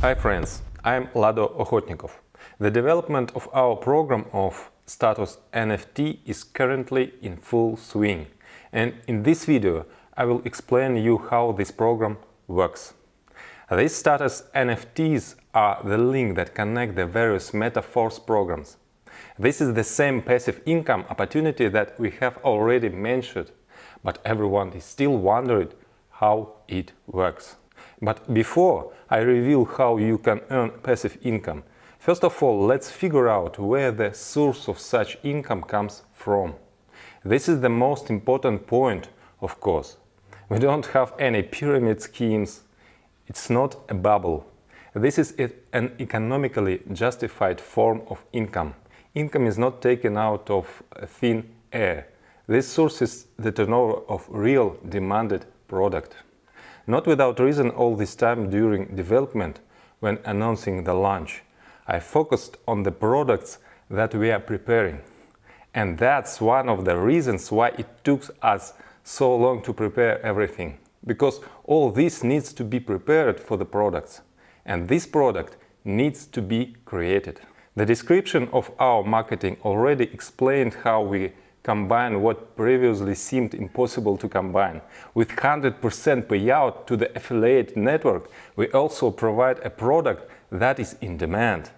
Hi friends, I'm Lado Okhotnikov. The development of our program of status NFT is currently in full swing, and in this video I will explain you how this program works. These status NFTs are the link that connect the various Metaforce programs. This is the same passive income opportunity that we have already mentioned, but everyone is still wondering how it works. But before I reveal how you can earn passive income, first of all, let's figure out where the source of such income comes from. This is the most important point, of course. We don't have any pyramid schemes. It's not a bubble. This is an economically justified form of income. Income is not taken out of thin air. This source is the turnover of real demanded product. Not without reason, all this time during development, when announcing the launch, I focused on the products that we are preparing. And that's one of the reasons why it took us so long to prepare everything. Because all this needs to be prepared for the products. And this product needs to be created. The description of our marketing already explained how we combine what previously seemed impossible to combine. With 100% payout to the affiliate network, we also provide a product that is in demand.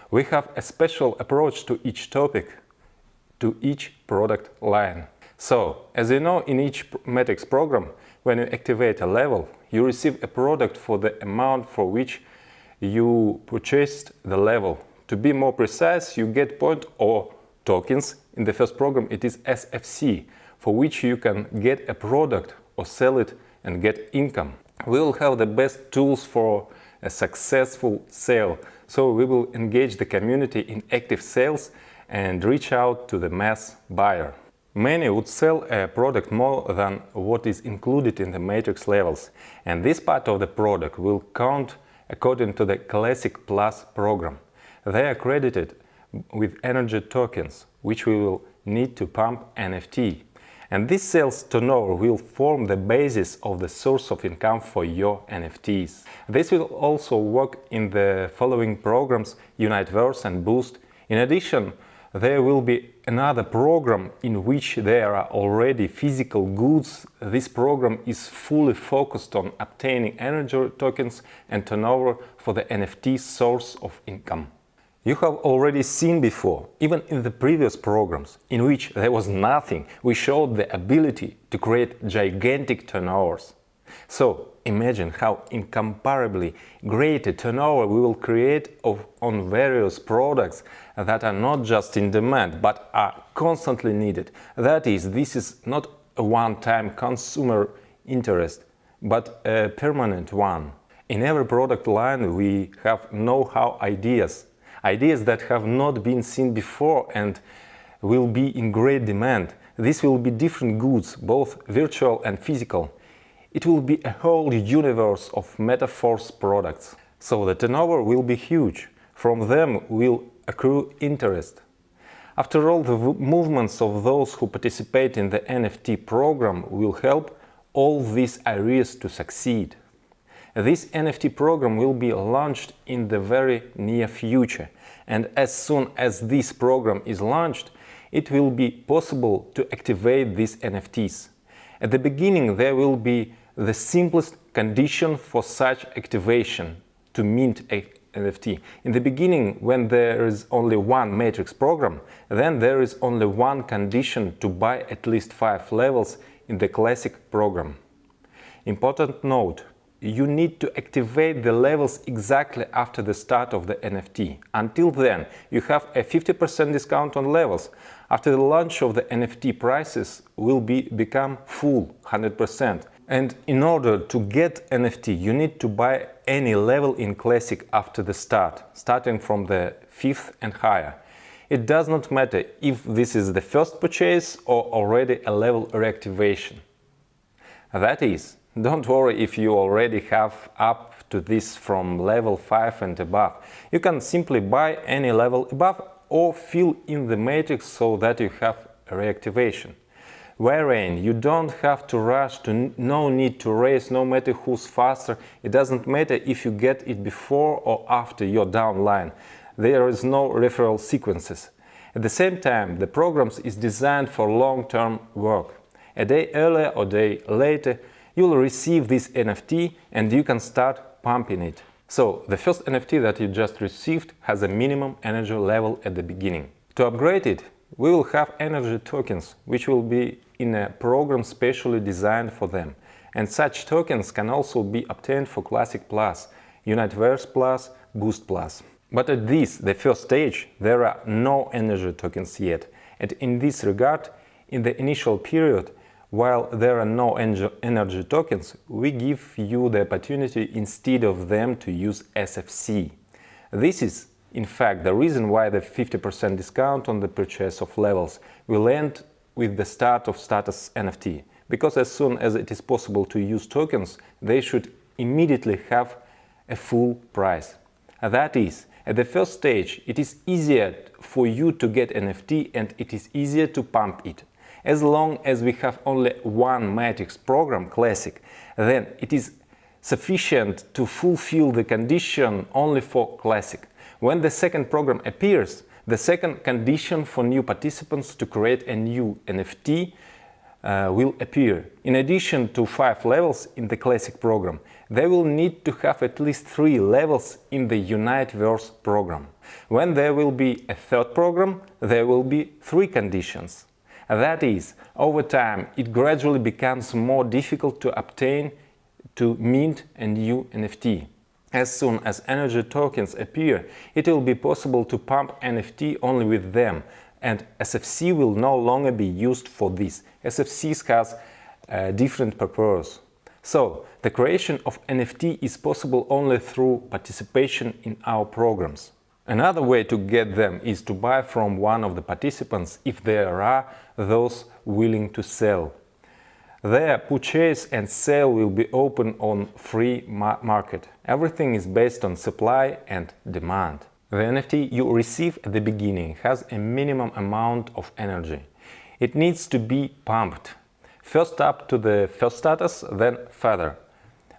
We have a special approach to each topic, to each product line. So, as you know, in each Matrix program, when you activate a level, you receive a product for the amount for which you purchased the level. To be more precise, you get points or tokens. In the first program it is SFC, for which you can get a product or sell it and get income. We will have the best tools for a successful sale, so we will engage the community in active sales and reach out to the mass buyer. Many would sell a product more than what is included in the matrix levels, and this part of the product will count according to the Classic Plus program. They are credited with energy tokens, which we will need to pump NFT. And this sales turnover will form the basis of the source of income for your NFTs. This will also work in the following programs, Metaforce and Boost. In addition, there will be another program in which there are already physical goods. This program is fully focused on obtaining energy tokens and turnover for the NFT source of income. You have already seen before, even in the previous programs, in which there was nothing, we showed the ability to create gigantic turnovers. So imagine how incomparably great a turnover we will create on various products that are not just in demand, but are constantly needed. That is, this is not a one-time consumer interest, but a permanent one. In every product line we have know-how ideas that have not been seen before and will be in great demand. This will be different goods, both virtual and physical. It will be a whole universe of Metaforce products. So the turnover will be huge. From them will accrue interest. After all, the movements of those who participate in the NFT program will help all these areas to succeed. This NFT program will be launched in the very near future, and as soon as this program is launched, it will be possible to activate these NFTs. At the beginning, there will be the simplest condition for such activation to mint a NFT. In the beginning, when there is only one matrix program, then there is only one condition to buy at least 5 levels in the classic program. Important note: you need to activate the levels exactly after the start of the NFT. Until then, you have a 50% discount on levels. After the launch of the NFT, prices will become full, 100%. And in order to get NFT, you need to buy any level in Classic after the start, starting from the 5th and higher. It does not matter if this is the first purchase or already a level reactivation. That is, don't worry if you already have up to this from level 5 and above. You can simply buy any level above or fill in the matrix so that you have a reactivation. wherein you don't have to rush, no need to race, no matter who's faster. It doesn't matter if you get it before or after your downline. There is no referral sequences. At the same time, the program is designed for long-term work. A day earlier or a day later, you'll receive this NFT and you can start pumping it. So, the first NFT that you just received has a minimum energy level at the beginning. To upgrade it, we will have energy tokens, which will be in a program specially designed for them. And such tokens can also be obtained for Classic Plus, Universe Plus, Boost Plus. But at this, the first stage, there are no energy tokens yet. And in this regard, in the initial period, while there are no energy tokens, we give you the opportunity instead of them to use SFC. This is, in fact, the reason why the 50% discount on the purchase of levels will end with the start of status NFT. Because as soon as it is possible to use tokens, they should immediately have a full price. That is, at the first stage, it is easier for you to get NFT and it is easier to pump it. As long as we have only one matrix program, Classic, then it is sufficient to fulfill the condition only for Classic. When the second program appears, the second condition for new participants to create a new NFT will appear. In addition to 5 levels in the Classic program, they will need to have at least 3 levels in the Universe program. When there will be a third program, there will be 3 conditions. That is, over time, it gradually becomes more difficult to obtain, to mint a new NFT. As soon as energy tokens appear, it will be possible to pump NFT only with them, and SFC will no longer be used for this. SFC has a different purpose. So, the creation of NFT is possible only through participation in our programs. Another way to get them is to buy from one of the participants if there are those willing to sell. Their purchase and sale will be open on free market. Everything is based on supply and demand. The NFT you receive at the beginning has a minimum amount of energy. It needs to be pumped. First up to the first status, then further.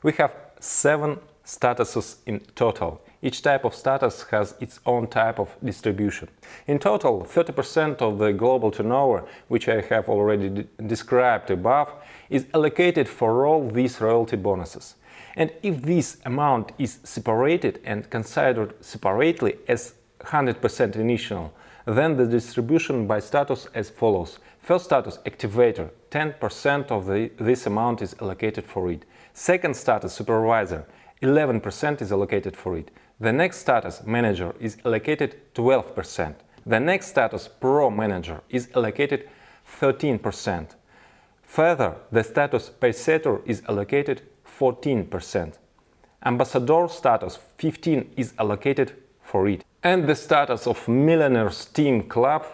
We have 7 statuses in total. Each type of status has its own type of distribution. In total, 30% of the global turnover, which I have already described above, is allocated for all these royalty bonuses. And if this amount is separated and considered separately as 100% initial, then the distribution by status as follows. First status, activator, 10% of this amount is allocated for it. Second status, supervisor, 11% is allocated for it. The next status, manager, is allocated 12%. The next status, pro manager, is allocated 13%. Further, the status paysetter is allocated 14%. Ambassador status 15 is allocated for it. And the status of Millionaires Team Club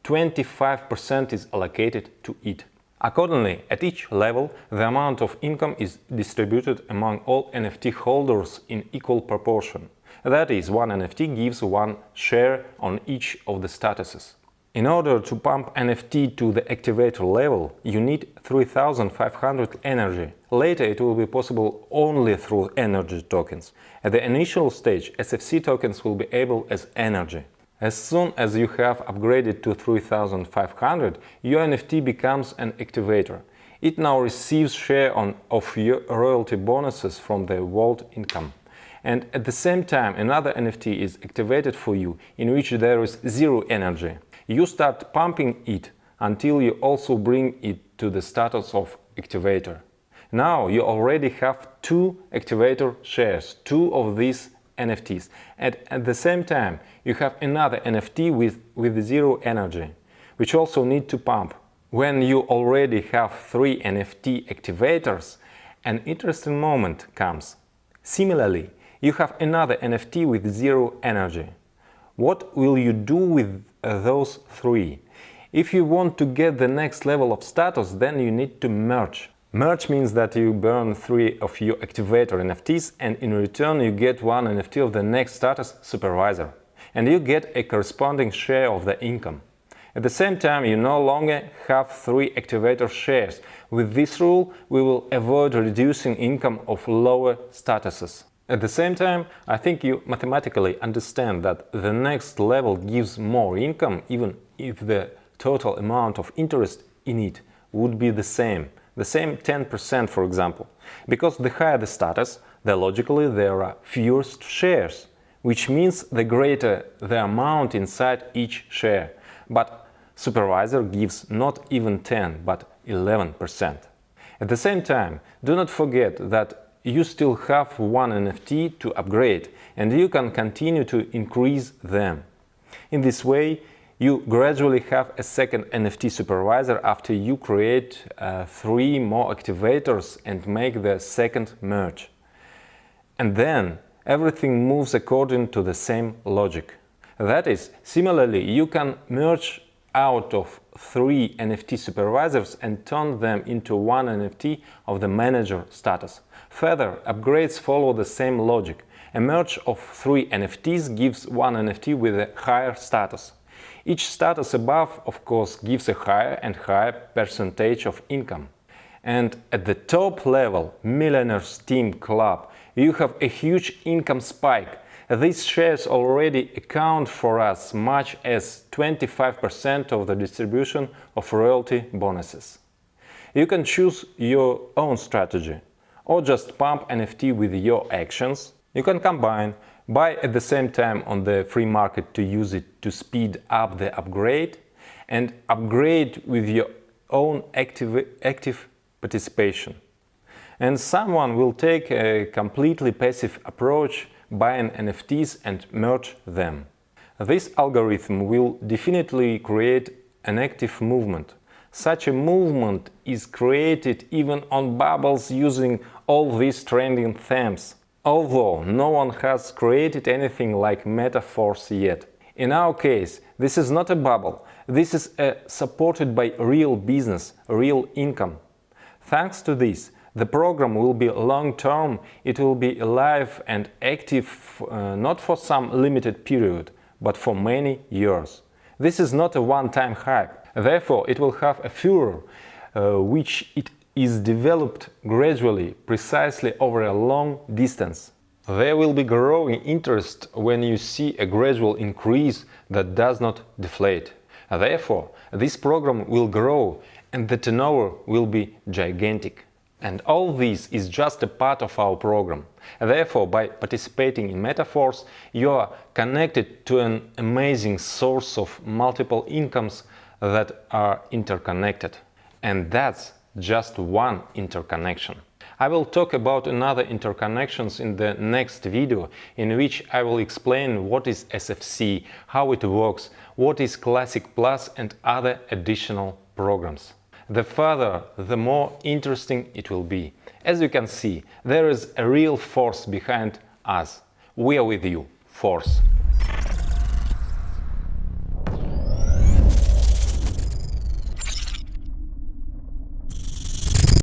25% is allocated to it. Accordingly, at each level, the amount of income is distributed among all NFT holders in equal proportion. That is, one NFT gives one share on each of the statuses. In order to pump NFT to the activator level, you need 3500 energy. Later it will be possible only through energy tokens. At the initial stage, SFC tokens will be able as energy. As soon as you have upgraded to 3500, your NFT becomes an activator. It now receives share of your royalty bonuses from the vault income. And at the same time, another NFT is activated for you, in which there is 0 energy. You start pumping it until you also bring it to the status of activator. Now you already have 2 activator shares, 2 of these NFTs, and at the same time you have another NFT with 0 energy, which also need to pump. When you already have 3 NFT activators, an interesting moment comes. Similarly, you have another NFT with 0 energy. What will you do with those 3? If you want to get the next level of status, then you need to merge. Merge means that you burn 3 of your activator NFTs and in return you get 1 NFT of the next status, supervisor. And you get a corresponding share of the income. At the same time, you no longer have 3 activator shares. With this rule, we will avoid reducing income of lower statuses. At the same time, I think you mathematically understand that the next level gives more income even if the total amount of interest in it would be the same 10%, for example. Because the higher the status, logically there are fewer shares, which means the greater the amount inside each share. But supervisor gives not even 10, but 11%. At the same time, do not forget that you still have one NFT to upgrade, and you can continue to increase them. In this way, you gradually have a second NFT supervisor after you create 3 more activators and make the second merge. And then everything moves according to the same logic. That is, similarly, you can merge out of 3 NFT supervisors and turn them into one NFT of the manager status. Further, upgrades follow the same logic. A merge of 3 NFTs gives one NFT with a higher status. Each status above, of course, gives a higher and higher percentage of income. And at the top level, Millionaires Team Club, you have a huge income spike. These shares already account for as much as 25% of the distribution of royalty bonuses. You can choose your own strategy, or just pump NFT with your actions. You can combine, buy at the same time on the free market to use it to speed up the upgrade, and upgrade with your own active participation. And someone will take a completely passive approach, buying NFTs and merge them. This algorithm will definitely create an active movement. Such a movement is created even on bubbles using all these trending themes, although no one has created anything like Metaforce yet. In our case, this is not a bubble, this is supported by real business, real income. Thanks to this, the program will be long-term, it will be alive and active not for some limited period, but for many years. This is not a one-time hype, therefore it will have a furor, which it is developed gradually, precisely over a long distance. There will be growing interest when you see a gradual increase that does not deflate. Therefore, this program will grow and the turnover will be gigantic. And all this is just a part of our program. Therefore, by participating in Metaforce, you are connected to an amazing source of multiple incomes that are interconnected. And that's just one interconnection. I will talk about another interconnections in the next video, in which I will explain what is SFC, how it works, what is Classic Plus and other additional programs. The further, the more interesting it will be. As you can see, there is a real force behind us. We are with you, Force.